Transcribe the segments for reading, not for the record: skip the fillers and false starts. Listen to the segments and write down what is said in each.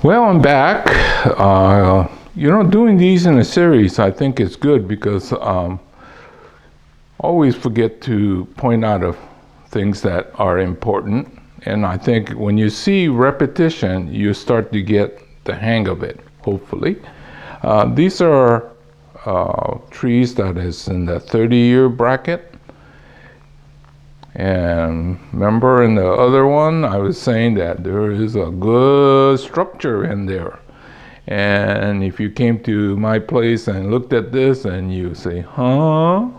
Well, I'm back. Doing these in a series, I think is good because always forget to point out of things that are important. And I think when you see repetition, you start to get the hang of it, hopefully. These are trees that is in the 30-year bracket. And remember in the other one, I was saying that there is a good structure in there. And if you came to my place and looked at this and you say, huh?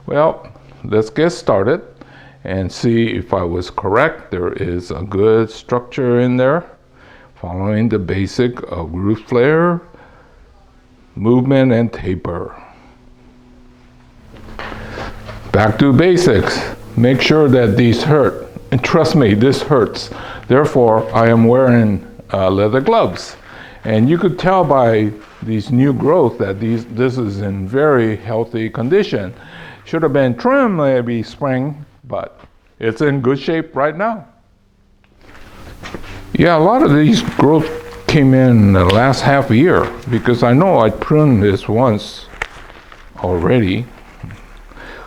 Well, let's get started and see if I was correct. There is a good structure in there, following the basic of root flare, movement, and taper. Back to basics. Make sure that these hurt. And trust me, this hurts. Therefore, I am wearing leather gloves. And you could tell by these new growth that this is in very healthy condition. Should have been trimmed maybe spring, but it's in good shape right now. Yeah, a lot of these growth came in the last half a year because I know I pruned this once already.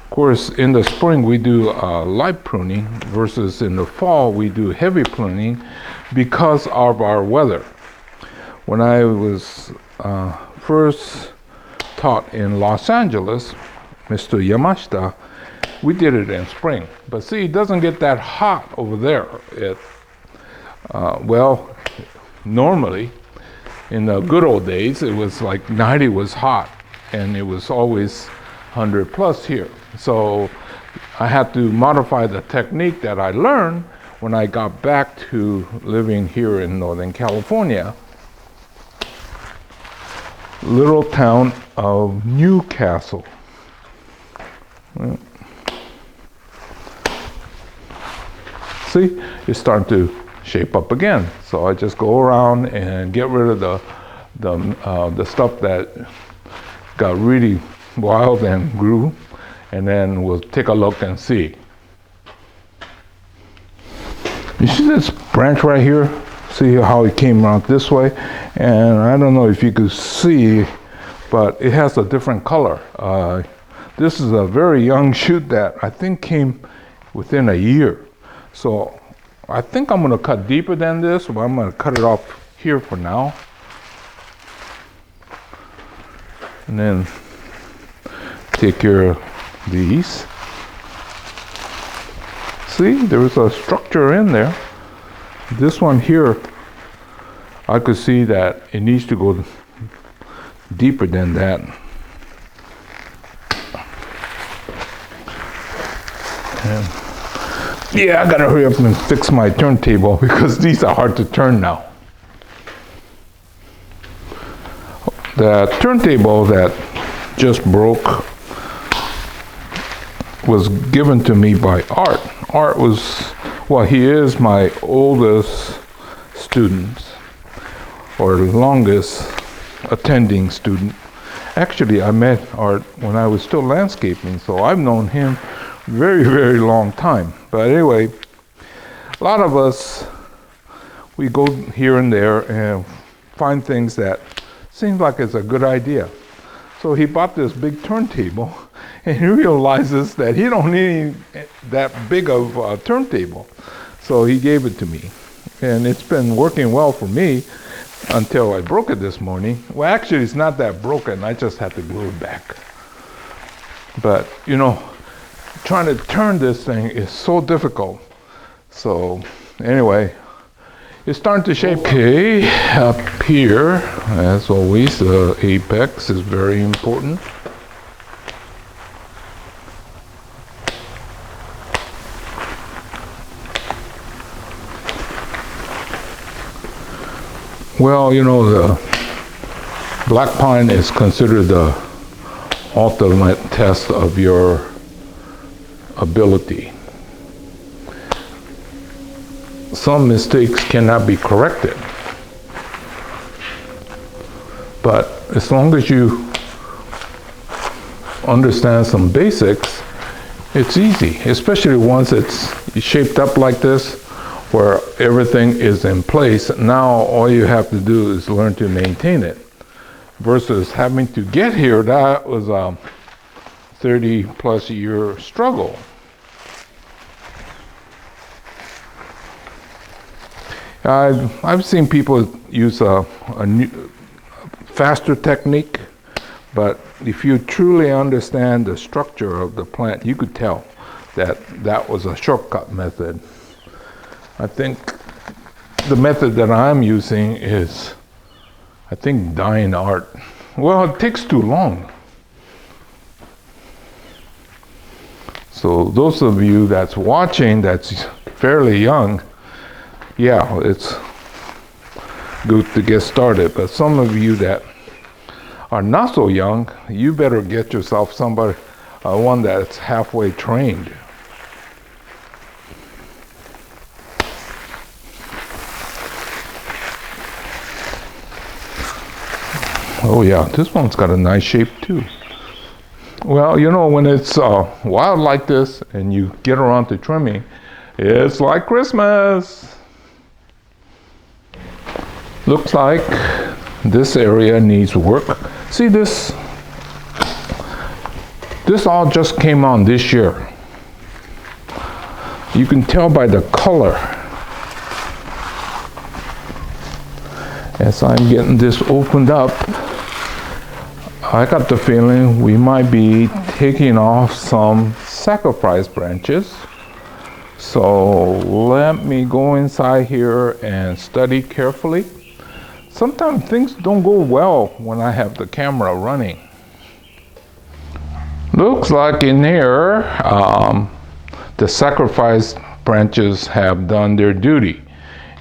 Of course, in the spring we do light pruning versus in the fall we do heavy pruning because of our weather. When I was first taught in Los Angeles, Mr. Yamashita, we did it in spring. But see, it doesn't get that hot over there. Normally, in the good old days, it was like 90 was hot, and it was always 100 plus here. So I had to modify the technique that I learned when I got back to living here in Northern California. Little town of Newcastle. See, it's starting to shape up again. So I just go around and get rid of the stuff that got really wild and grew, and then we'll take a look and see. You see this branch right here? See how it came around this way? And I don't know if you could see, but it has a different color. This is a very young shoot that I think came within a year. So I think I'm gonna cut deeper than this, but I'm gonna cut it off here for now. And then take care of these. See, there is a structure in there. This one here, I could see that it needs to go deeper than that. And yeah, I gotta hurry up and fix my turntable because these are hard to turn now. The turntable that just broke was given to me by Art. Art was, well, he is my oldest student, or longest attending student. Actually, I met Art when I was still landscaping, so I've known him very, very long time. But anyway, a lot of us, we go here and there and find things that seems like it's a good idea. So he bought this big turntable, and he realizes that he don't need that big of a turntable. So he gave it to me. And it's been working well for me until I broke it this morning. Well, actually, it's not that broken. I just had to glue it back. But, you know, trying to turn this thing is so difficult. So anyway, it's starting to shape. Okay, up here, as always, the apex is very important. Well, you know, the black pine is considered the ultimate test of your ability. Some mistakes cannot be corrected, but as long as you understand some basics, it's easy, especially once it's shaped up like this, where everything is in place. Now all you have to do is learn to maintain it. Versus having to get here, that was a 30 plus year struggle. I've seen people use a new, faster technique, but if you truly understand the structure of the plant, you could tell that that was a shortcut method. I think the method that I'm using is, I think, dying art. Well, it takes too long. So those of you that's watching that's fairly young, yeah, it's good to get started. But some of you that are not so young, you better get yourself somebody, one that's halfway trained. Oh yeah, this one's got a nice shape too. Well, you know, when it's wild like this and you get around to trimming, it's like Christmas. Looks like this area needs work. See this all just came on this year. You can tell by the color. As I'm getting this opened up, I got the feeling we might be taking off some sacrifice branches. So let me go inside here and study carefully. Sometimes things don't go well when I have the camera running. Looks like in here, the sacrifice branches have done their duty.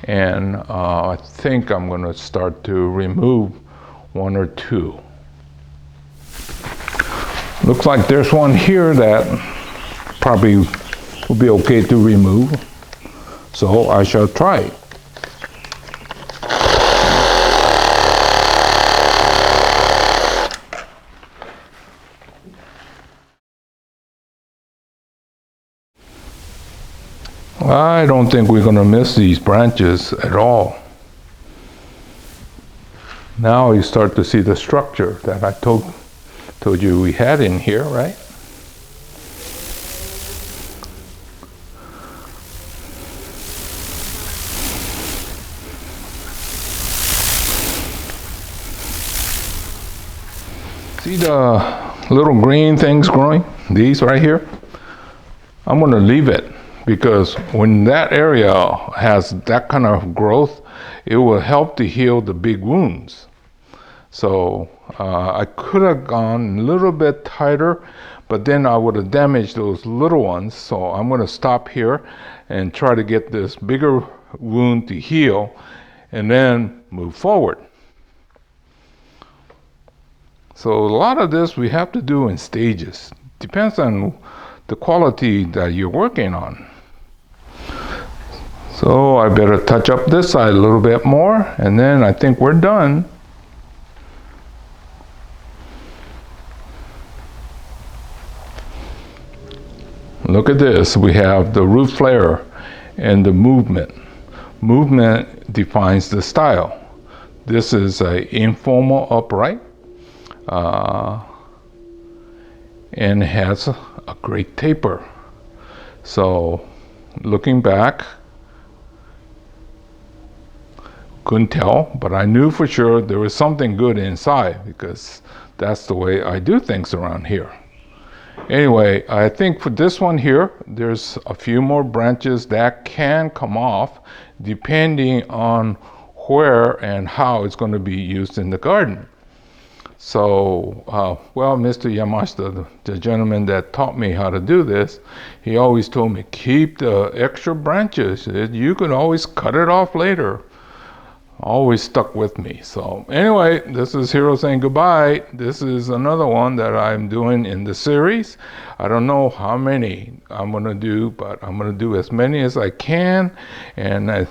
And I think I'm going to start to remove one or two. Looks like there's one here that probably will be okay to remove. So I shall try it. I don't think we're going to miss these branches at all. Now you start to see the structure that I told you we had in here, right? See the little green things growing? These right here? I'm going to leave it. Because when that area has that kind of growth, it will help to heal the big wounds. So I could have gone a little bit tighter, but then I would have damaged those little ones. So I'm going to stop here and try to get this bigger wound to heal and then move forward. So a lot of this we have to do in stages. Depends on the quality that you're working on. So I better touch up this side a little bit more, and then I think we're done. Look at this. We have the root flare and the movement. Movement defines the style. This is an informal upright, and has a great taper. So looking back, couldn't tell, but I knew for sure there was something good inside because that's the way I do things around here. Anyway, I think for this one here, there's a few more branches that can come off depending on where and how it's going to be used in the garden. So, well, Mr. Yamashita, the gentleman that taught me how to do this, he always told me, keep the extra branches. You can always cut it off later. Always stuck with me. So anyway, this is Hiro saying goodbye. This is another one that I'm doing in the series. I don't know how many I'm going to do, but I'm going to do as many as I can. And